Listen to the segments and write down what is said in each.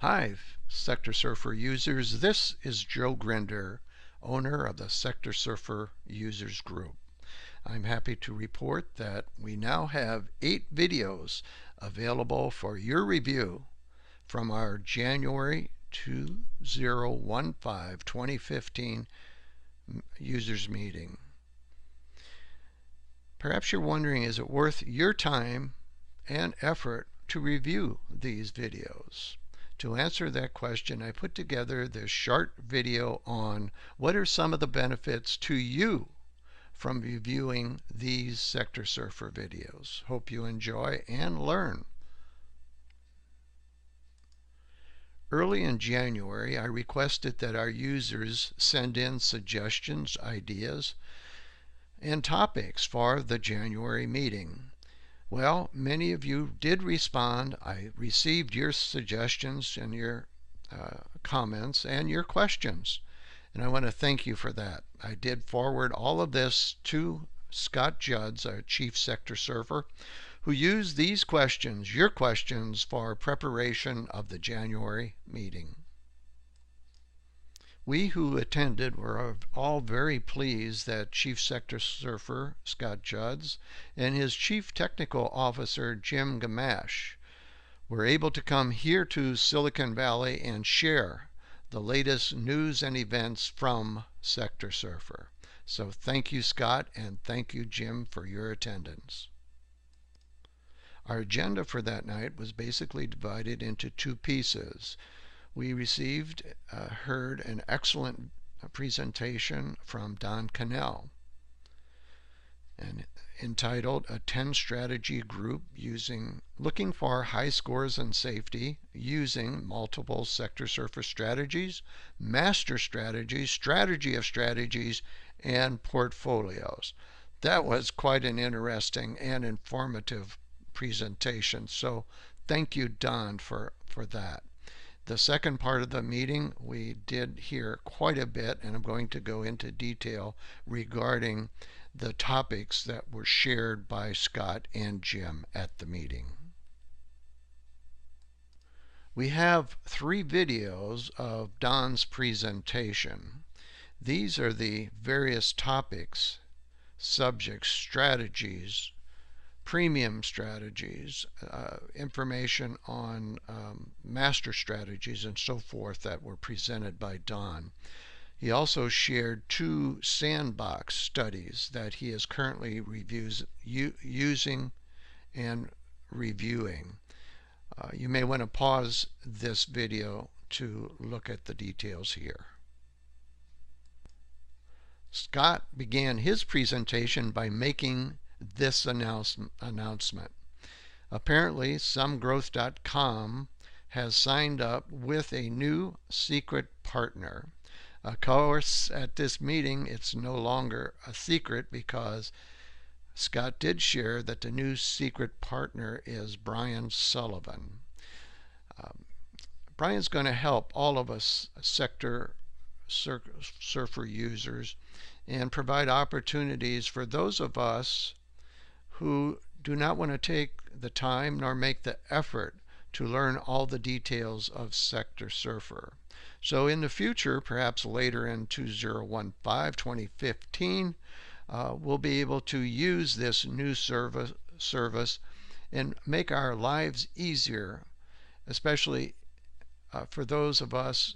Hi, SectorSurfer users. This is Gruender, owner of the SectorSurfer Users Group. I'm happy to report that we now have 8 videos available for your review from our January 2015 users meeting. Perhaps you're wondering, is it worth your time and effort to review these videos? To answer that question, I put together this short video on what are some of the benefits to you from reviewing these SectorSurfer videos. Hope you enjoy and learn. Early in January, I requested that our users send in suggestions, ideas, and topics for the January meeting. Well, many of you did respond. I received your suggestions and your comments and your questions, and I want to thank you for that. I did forward all of this to Scott Juds, our Chief SectorSurfer, who used these questions, your questions, for preparation of the January meeting. We who attended were all very pleased that Chief SectorSurfer Scott Juds and his Chief Technical Officer Jim Gamache were able to come here to Silicon Valley and share the latest news and events from SectorSurfer. So thank you, Scott, and thank you, Jim, for your attendance. Our agenda for that night was basically divided into 2 pieces. We heard an excellent presentation from Don Kinell, and entitled A 10 Strategy Group Looking for High Scores in Safety Using Multiple SectorSurfer Strategies, Master Strategies, Strategy of Strategies, and Portfolios. That was quite an interesting and informative presentation, so thank you, Don, for that. The second part of the meeting, we did hear quite a bit, and I'm going to go into detail regarding the topics that were shared by Scott and Jim at the meeting. We have 3 videos of Don's presentation. These are the various topics, subjects, strategies, premium strategies, information on master strategies, and so forth that were presented by Don. He also shared 2 sandbox studies that he is currently using and reviewing. You may want to pause this video to look at the details here. Scott began his presentation by making this announcement. Apparently, somegrowth.com has signed up with a new secret partner. Of course, at this meeting, it's no longer a secret because Scott did share that the new secret partner is Brian Sullivan. Brian's going to help all of us SectorSurfer users and provide opportunities for those of us who do not want to take the time nor make the effort to learn all the details of SectorSurfer. So in the future, perhaps later in 2015, we'll be able to use this new service and make our lives easier, especially for those of us,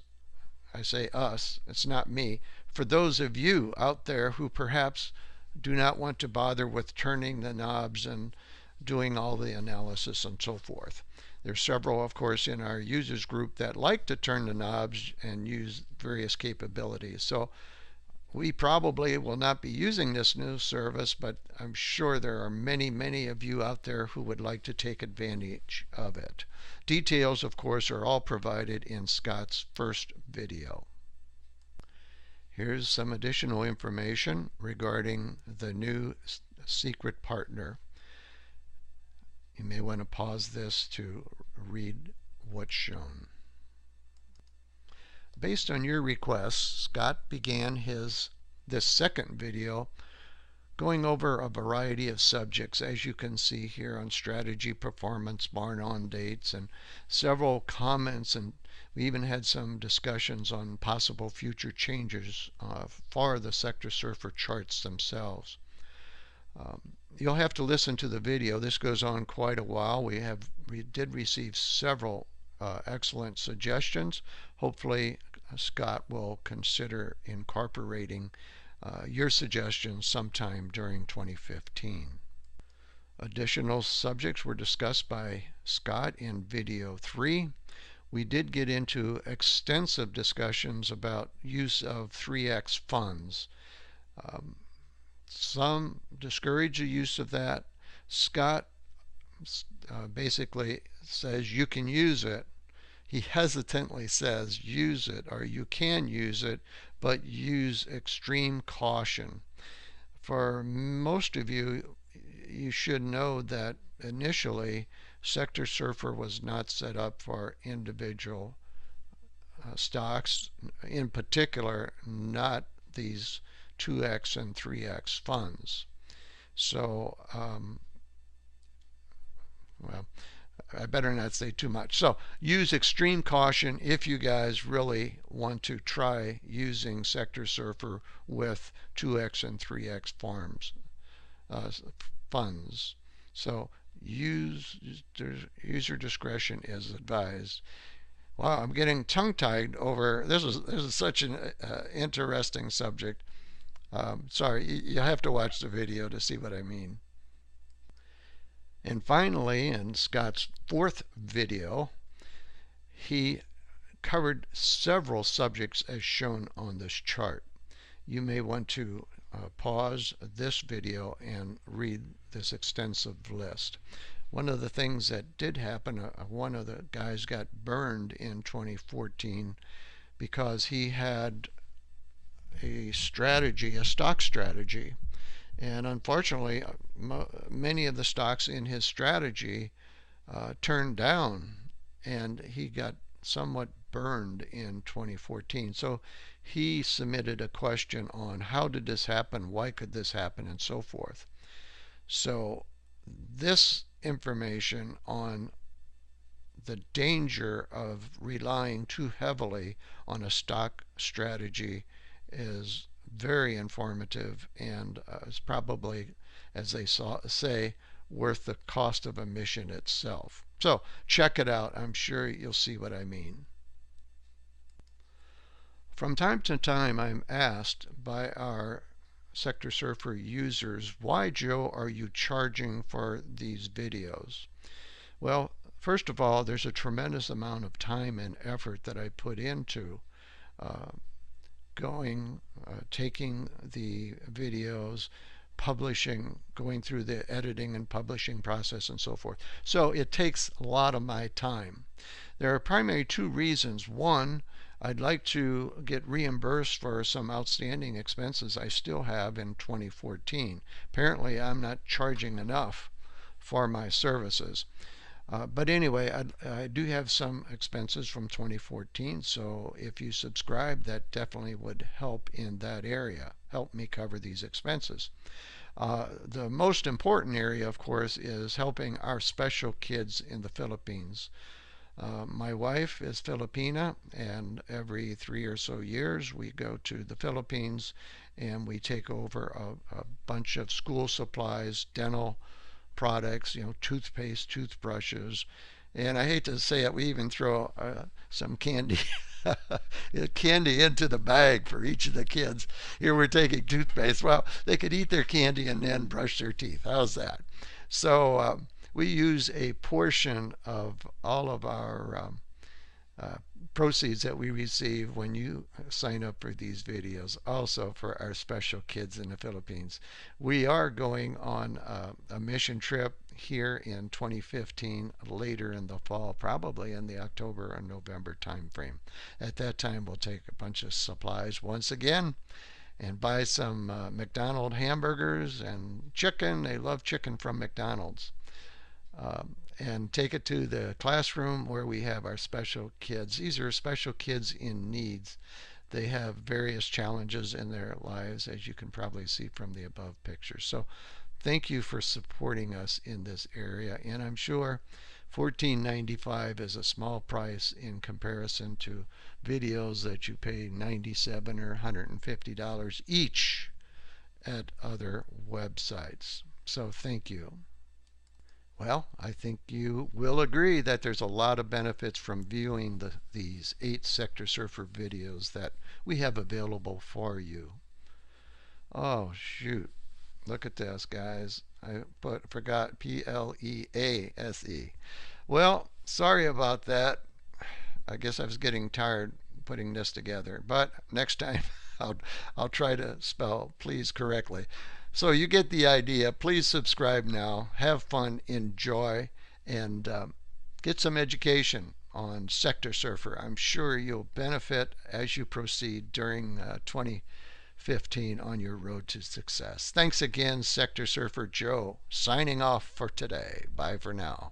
I say us, it's not me, for those of you out there who perhaps do not want to bother with turning the knobs and doing all the analysis and so forth. There's several, of course, in our users group that like to turn the knobs and use various capabilities. So we probably will not be using this new service, but I'm sure there are many, many of you out there who would like to take advantage of it. Details, of course, are all provided in Scott's first video. Here's some additional information regarding the new secret partner. You may want to pause this to read what's shown. Based on your request, Scott began this second video going over a variety of subjects, as you can see here, on strategy, performance, barn-on dates, and several comments, and we even had some discussions on possible future changes for the SectorSurfer charts themselves. You'll have to listen to the video. This goes on quite a while. We did receive several excellent suggestions. Hopefully Scott will consider incorporating your suggestions sometime during 2015. Additional subjects were discussed by Scott in video 3. We did get into extensive discussions about use of 3x funds. Some discourage the use of that. Scott basically says you can use it. He hesitantly says use it, or you can use it, but use extreme caution. For most of you, you should know that initially SectorSurfer was not set up for individual stocks, in particular not these 2x and 3x funds. So, well, I better not say too much. So use extreme caution if you guys really want to try using SectorSurfer with 2x and 3x funds. So user discretion is advised. Wow, I'm getting tongue-tied over this is such an interesting subject. Sorry, you have to watch the video to see what I mean. And finally, in Scott's 4th video, he covered several subjects as shown on this chart. You may want to pause this video and read this extensive list. One of the things that did happen, one of the guys got burned in 2014 because he had a strategy, a stock strategy, and unfortunately many of the stocks in his strategy turned down, and he got somewhat burned in 2014. So he submitted a question on how did this happen, why could this happen, and so forth. So this information on the danger of relying too heavily on a stock strategy is very informative, and is probably, as they say, worth the cost of admission itself. So check it out. I'm sure you'll see what I mean. From time to time, I'm asked by our SectorSurfer users, why, Joe, are you charging for these videos? Well, first of all, there's a tremendous amount of time and effort that I put into taking the videos, publishing, going through the editing and publishing process and so forth. So it takes a lot of my time. There are primarily 2 reasons. One, I'd like to get reimbursed for some outstanding expenses I still have in 2014. Apparently I'm not charging enough for my services. But anyway, I do have some expenses from 2014, so if you subscribe, that definitely would help in that area, help me cover these expenses. The most important area, of course, is helping our special kids in the Philippines. My wife is Filipina, and every 3 or so years we go to the Philippines and we take over a bunch of school supplies, dental products, toothpaste, toothbrushes, and I hate to say it, we even throw some candy candy into the bag for each of the kids. Here we're taking toothpaste. Well, they could eat their candy and then brush their teeth. How's that? So we use a portion of all of our proceeds that we receive when you sign up for these videos, also for our special kids in the Philippines. We are going on a mission trip here in 2015, later in the fall, probably in the October or November time frame. At that time, we'll take a bunch of supplies once again and buy some McDonald's hamburgers and chicken. They love chicken from McDonald's. And take it to the classroom where we have our special kids. These are special kids in needs. they have various challenges in their lives, as you can probably see from the above pictures. So thank you for supporting us in this area, and I'm sure $14.95 is a small price in comparison to videos that you pay $97 or $150 each at other websites. So thank you. Well, I think you will agree that there's a lot of benefits from viewing these 8 SectorSurfer videos that we have available for you. Oh, shoot. Look at this, guys. I forgot P-L-E-A-S-E. Well, sorry about that. I guess I was getting tired putting this together. But next time I'll try to spell please correctly. So you get the idea. Please subscribe now. Have fun, enjoy, and get some education on SectorSurfer. I'm sure you'll benefit as you proceed during 2015 on your road to success. Thanks again, SectorSurfer Joe, signing off for today. Bye for now.